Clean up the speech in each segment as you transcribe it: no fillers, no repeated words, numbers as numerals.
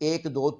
1 2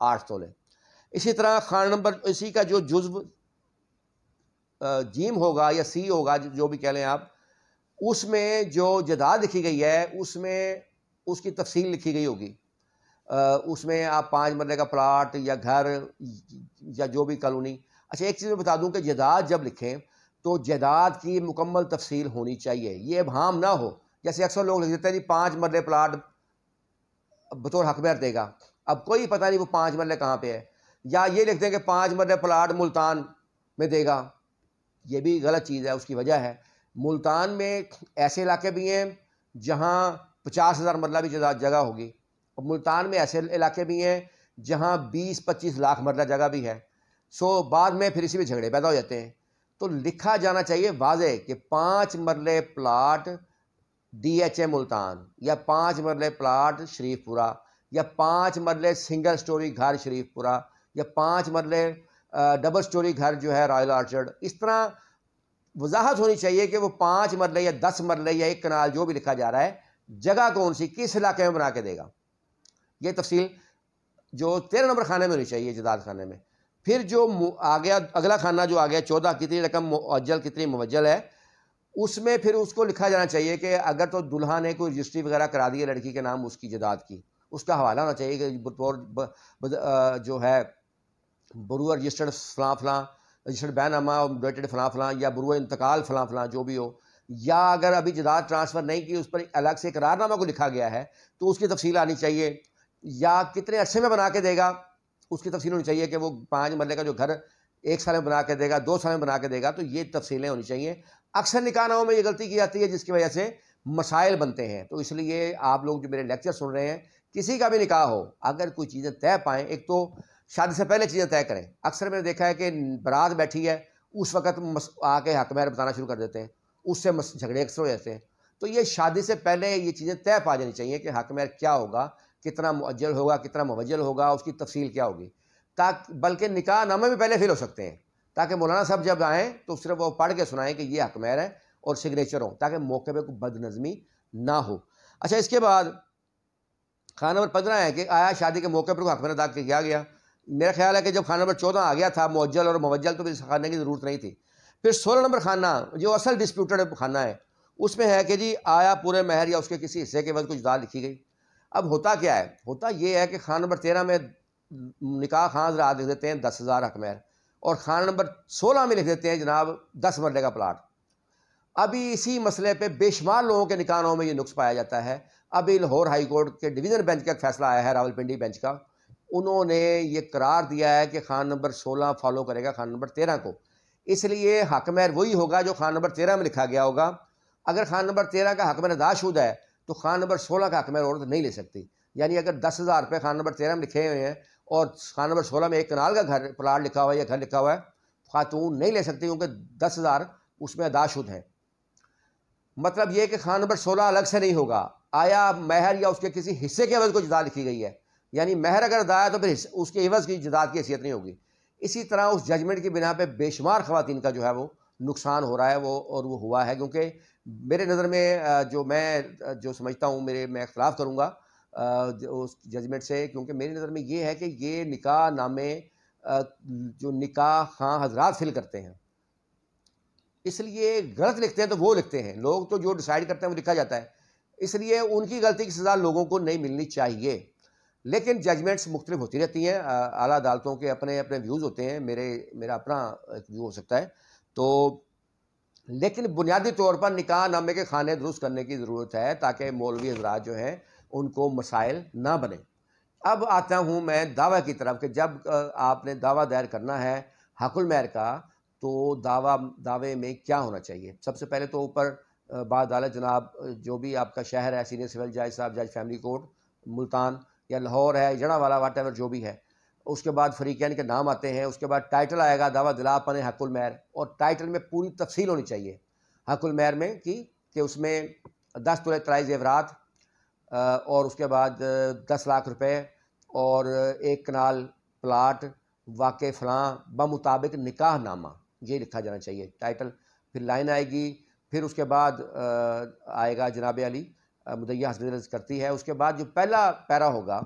8 تولے. اسی طرح خانہ نمبر اسی کا جو جزو جیم ہوگا یا سی ہوگا جو بھی کہہ لیں آپ, اس میں جو جائیداد لکھی گئی ہے اس میں اس کی تفصیل لکھی گئی ہوگی. اس میں آپ 5 مرلے کا پلاٹ یا گھر یا جو بھی کالونی. اچھا ایک چیز میں بتا دوں کہ جائیداد جب لکھیں تو جائیداد کی مکمل تفصیل ہونی چاہیے, یہ ابہام نہ ہو. جیسے اکثر لوگ لکھ دیتے ہیں جی 5 مرلے پلاٹ بطور حق مہر دے گا, اب کوئی پتہ نہیں وہ 5 مرلے کہاں پہ ہے, یا یہ لکھ دیں کہ 5 مرلے پلاٹ ملتان میں دے گا. یہ بھی غلط چیز ہے. اس کی وجہ ہے ملتان میں ایسے علاقے بھی ہیں جہاں 50,000 مرلہ بھی جگہ ہوگی, اور ملتان میں ایسے علاقے بھی ہیں جہاں 20-25 لاکھ مرلہ جگہ بھی ہے. سو بعد میں پھر اسی میں جھگڑے پیدا ہو جاتے ہیں. تو لکھا جانا چاہیے واضح کہ 5 مرلے پلاٹ DHA ملتان, یا 5 مرلے پلاٹ شریف پورہ, یا 5 مرلے سنگل سٹوری گھر شریف پورہ, یا 5 مرلے ڈبل سٹوری گھر جو ہے رائل آرچرڈ. اس طرح وضاحت ہونی چاہیے کہ وہ 5 مرلے یا 10 مرلے یا 1 کنال جو بھی لکھا جا رہا ہے جگہ کون سی کس علاقے میں بنا کے دے گا. یہ تفصیل جو 13 نمبر خانے میں ہونی چاہیے جائیداد خانے میں. پھر جو اگلا خانہ جو آ گیا 14 کتنی رقم مؤجل کتنی موجل ہے, اس میں پھر اس کو لکھا جانا چاہیے کہ اگر تو دلہا نے کوئی رجسٹری وغیرہ کرا دی ہے لڑکی کے نام اس کی جائیداد کی, اس کا حوالہ ہونا چاہیے کہ جو ہے بروہ رجسٹرڈ فلاں فلاں, رجسٹرڈ بین نامہ ڈیٹڈ فلاں فلاں, یا بروہ انتقال فلاں فلاں جو بھی ہو. یا اگر ابھی جائیداد ٹرانسفر نہیں کی اس پر الگ سے اقرار نامہ کو لکھا گیا ہے تو اس کی تفصیل آنی چاہیے. یا کتنے عرصے میں بنا کے دے گا اس کی تفصیل ہونی چاہیے کہ وہ 5 مرلے کا جو گھر 1 سال میں بنا کے دے گا 2 سال میں بنا کے دے گا. تو یہ تفصیلیں ہونی چاہیے. اکثر نکاح ناموں میں یہ غلطی کی جاتی ہے جس کی وجہ سے مسائل بنتے ہیں. تو اس لیے آپ لوگ جو میرے لیکچر سن رہے ہیں کسی کا بھی نکاح ہو اگر کوئی چیزیں طے پائیں, ایک تو شادی سے پہلے چیزیں طے کریں. اکثر میں نے دیکھا ہے کہ بارات بیٹھی ہے اس وقت آ کے حق مہر بتانا شروع کر دیتے ہیں, اس سے جھگڑے اکثر ہو جاتے ہیں. تو یہ شادی سے پہلے یہ چیزیں طے پا جانی چاہیے کہ حق مہر کیا ہوگا, کتنا مؤجل ہوگا, کتنا موجل ہوگا, اس کی تفصیل کیا ہوگی. بلکہ نکاح نامے بھی پہلے فیل ہو سکتے ہیں تاکہ مولانا صاحب جب آئیں تو صرف وہ پڑھ کے سنائیں کہ یہ حق مہر ہے اور سگنیچر ہو, تاکہ موقع پہ کوئی بد نظمی نہ ہو. اچھا اس کے بعد خانہ نمبر 15 ہے کہ آیا شادی کے موقع پر کوئی حق مہر ادا کیا گیا. میرا خیال ہے کہ جب خانہ نمبر 14 آ گیا تھا موجل اور موجل تو پھر خانے کی ضرورت نہیں تھی. پھر 16 نمبر خانہ جو اصل ڈسپیوٹڈ خانہ ہے اس میں ہے کہ جی آیا پورے مہر یا اس کے کسی حصے کے بعد کچھ جائیداد لکھی گئی. اب ہوتا کیا ہے, ہوتا یہ ہے کہ خانہ نمبر 13 میں نکاح خان حضرات لکھ دیتے ہیں 10,000 حق مہر, اور خانہ نمبر 16 میں لکھ دیتے ہیں جناب 10 مرلے کا پلاٹ. ابھی اسی مسئلے پہ بے شمار لوگوں کے نکاح ناموں میں یہ نقص پایا جاتا ہے. ابھی لاہور ہائی کورٹ کے ڈویژن بینچ کا ایک فیصلہ آیا ہے, راولپنڈی بینچ کا, انہوں نے یہ قرار دیا ہے کہ خانہ نمبر 16 فالو کرے گا خانہ نمبر 13 کو. اس لیے حق مہر وہی ہوگا جو خانہ نمبر 13 میں لکھا گیا ہوگا. اگر خانہ نمبر 13 کا حق مہر ادا شدہ ہے تو خانہ نمبر 16 کا حق مہر عورت نہیں لے سکتی. یعنی اگر 10,000 روپے خانہ نمبر 13 میں لکھے ہوئے ہیں اور خانہ نمبر 16 میں 1 کنال کا گھر پلاٹ لکھا ہوا ہے یا گھر لکھا ہوا ہے, خاتون نہیں لے سکتی کیونکہ 10,000 اس میں ادا شد ہیں. مطلب یہ کہ خانہ نمبر 16 الگ سے نہیں ہوگا. آیا مہر یا اس کے کسی حصے کے عوض کو جائیداد لکھی گئی ہے, یعنی مہر اگر ادا ہے تو پھر اس کے عوض کی جائیداد کی حیثیت نہیں ہوگی. اسی طرح اس ججمنٹ کی بنا پہ بے شمار خواتین کا جو ہے وہ نقصان ہو رہا ہے اور وہ ہوا ہے. کیونکہ میرے نظر میں جو سمجھتا ہوں میں اختلاف کروں گا اس ججمنٹ سے, کیونکہ میری نظر میں یہ ہے کہ یہ نکاح نامے جو نکاح خواں حضرات فل کرتے ہیں اس لیے غلط لکھتے ہیں تو وہ لکھتے ہیں لوگ, تو جو ڈیسائیڈ کرتے ہیں وہ لکھا جاتا ہے. اس لیے ان کی غلطی کی سزا لوگوں کو نہیں ملنی چاہیے. لیکن ججمنٹس مختلف ہوتی رہتی ہیں, اعلیٰ عدالتوں کے اپنے اپنے ویوز ہوتے ہیں, میرا اپنا ویو ہو سکتا ہے. تو لیکن بنیادی طور پر نکاح نامے کے خانے درست کرنے کی ضرورت ہے تاکہ مولوی حضرات جو ہیں ان کو مسائل نہ بنے. اب آتا ہوں میں دعویٰ کی طرف کہ جب آپ نے دعویٰ دائر کرنا ہے حق المہر کا تو دعوے میں کیا ہونا چاہیے. سب سے پہلے تو اوپر بعدالت جناب جو بھی آپ کا شہر ہے, سینئر سول جج صاحب, جج فیملی کورٹ ملتان یا لاہور ہے, جڑا والا واٹ ایور جو بھی ہے, اس کے بعد فریقین کے نام آتے ہیں. اس کے بعد ٹائٹل آئے گا دعویٰ دلا پنے حق المہر, اور ٹائٹل میں پوری تفصیل ہونی چاہیے حق المہر میں کہ اس میں 10 تولے طلائی زیورات اور اس کے بعد 10 لاکھ روپے اور 1 کنال پلاٹ واقع فلاں بمطابق نکاح نامہ, یہ لکھا جانا چاہیے ٹائٹل. پھر لائن آئے گی, پھر اس کے بعد آئے گا جناب علی مدعیہ حسب رض کرتی ہے. اس کے بعد جو پہلا پیرا ہوگا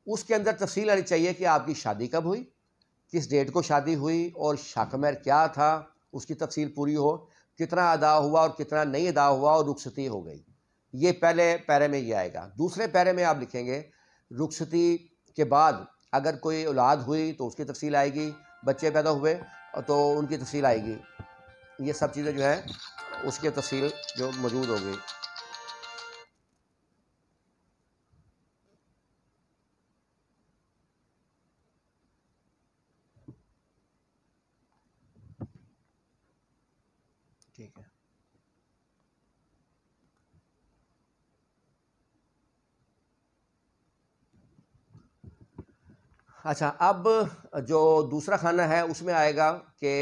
اس کے اندر تفصیل آنی چاہیے کہ آپ کی شادی کب ہوئی، کس ڈیٹ کو شادی ہوئی، اور شق مہر کیا تھا، اس کی تفصیل پوری ہو، کتنا ادا ہوا اور کتنا نہیں ادا ہوا، اور رخصتی ہو گئی۔ یہ پہلے پیرے میں یہ آئے گا۔ دوسرے پیرے میں آپ لکھیں گے رخصتی کے بعد اگر کوئی اولاد ہوئی تو اس کی تفصیل آئے گی، بچے پیدا ہوئے تو ان کی تفصیل آئے گی، یہ سب چیزیں جو ہیں اس کی تفصیل جو موجود ہوگی۔ ٹھیک ہے، اچھا اب جو دوسرا خانہ ہے اس میں آئے گا کہ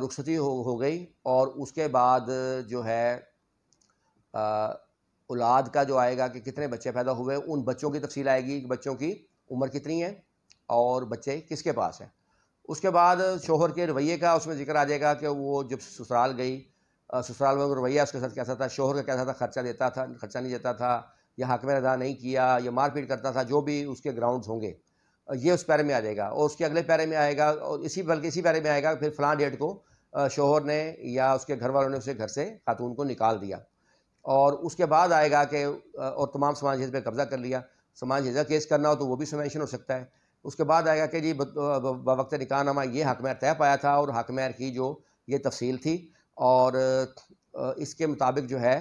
رخصتی ہو گئی، اور اس کے بعد جو ہے اولاد کا جو آئے گا کہ کتنے بچے پیدا ہوئے، ان بچوں کی تفصیل آئے گی کہ بچوں کی عمر کتنی ہے اور بچے کس کے پاس ہیں۔ اس کے بعد شوہر کے رویے کا اس میں ذکر آ جائے گا کہ وہ جب سسرال گئی، سسرال میں رویہ اس کے ساتھ کیسا تھا، شوہر کا کیسا تھا، خرچہ دیتا تھا، خرچہ نہیں دیتا تھا، یا حق میں ادا نہیں کیا، یا مار پیٹ کرتا تھا، جو بھی اس کے گراؤنڈز ہوں گے یہ اس پیرے میں آ جائے گا۔ اور اس کے اگلے پیرے میں آئے گا، اور اسی پیرے میں آئے گا پھر فلاں ڈیٹ کو شوہر نے یا اس کے گھر والوں نے اسے گھر سے خاتون کو نکال دیا۔ اور اس کے بعد آئے گا کہ اور تمام سماج جہیز پہ قبضہ کر لیا، سماج جہیز کیس کرنا ہو تو وہ بھی سمینشن ہو سکتا ہے۔ اس کے بعد آئے گا کہ جی بوقت نکاح نامہ یہ حق مہر طے پایا تھا، اور حق مہر کی جو یہ تفصیل تھی، اور اس کے مطابق جو ہے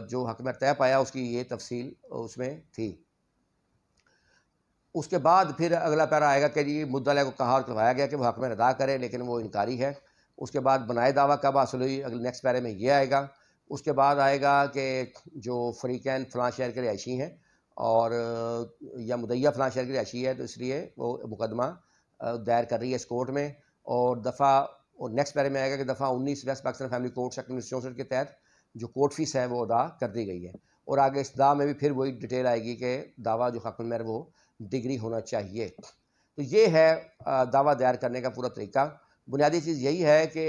جو حق مہر طے پایا اس کی یہ تفصیل اس میں تھی۔ اس کے بعد پھر اگلا پیرا آئے گا کہ جی مدعا کو کہا اور کہوایا گیا کہ وہ حق مہر ادا کرے، لیکن وہ انکاری ہے۔ اس کے بعد بنائے دعویٰ کب حاصل ہوئی، اگلے نیکسٹ پیرے میں یہ آئے گا۔ اس کے بعد آئے گا کہ جو فریقین فلاں شہر کے رہائشی ہیں، اور یا مدعیہ فلاں شہر کی رہائشی ہے، تو اس لیے وہ مقدمہ دائر کر رہی ہے اس کورٹ میں، اور نیکسٹ پیرے میں آئے گا کہ دفعہ 19 West Pakistan family court act 1964 کے تحت جو کورٹ فیس ہے وہ ادا کر دی گئی ہے۔ اور آگے اس دعویٰ میں بھی پھر وہی ڈیٹیل آئے گی کہ دعویٰ جو حق المہر وہ ڈگری ہونا چاہیے۔ تو یہ ہے دعویٰ دائر کرنے کا پورا طریقہ۔ بنیادی چیز یہی ہے کہ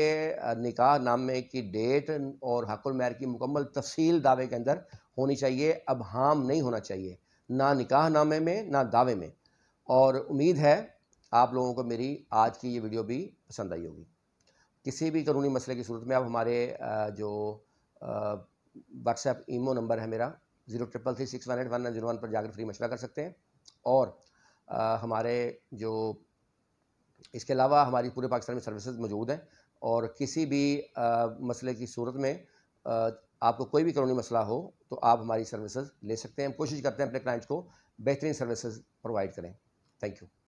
نکاح نامے کی ڈیٹ اور حق المہر کی مکمل تفصیل دعوے کے اندر ہونی چاہیے، ابہام نہیں ہونا چاہیے، نہ نکاح نامے میں نہ دعوے میں۔ اور امید ہے آپ لوگوں کو میری آج کی یہ ویڈیو بھی پسند آئی ہوگی۔ کسی بھی قانونی مسئلے کی صورت میں آپ ہمارے جو واٹس ایپ ایمو نمبر ہے میرا 0333618101 پر جا کر فری مشورہ کر سکتے ہیں، اور ہمارے جو اس کے علاوہ ہماری پورے پاکستان میں سروسز موجود ہیں، اور کسی بھی مسئلے کی صورت میں آپ کو کوئی بھی قانونی مسئلہ ہو تو آپ ہماری سروسز لے سکتے ہیں۔ ہم کوشش کرتے ہیں اپنے کلائنٹس کو بہترین سروسز پرووائڈ کریں۔ Thank you.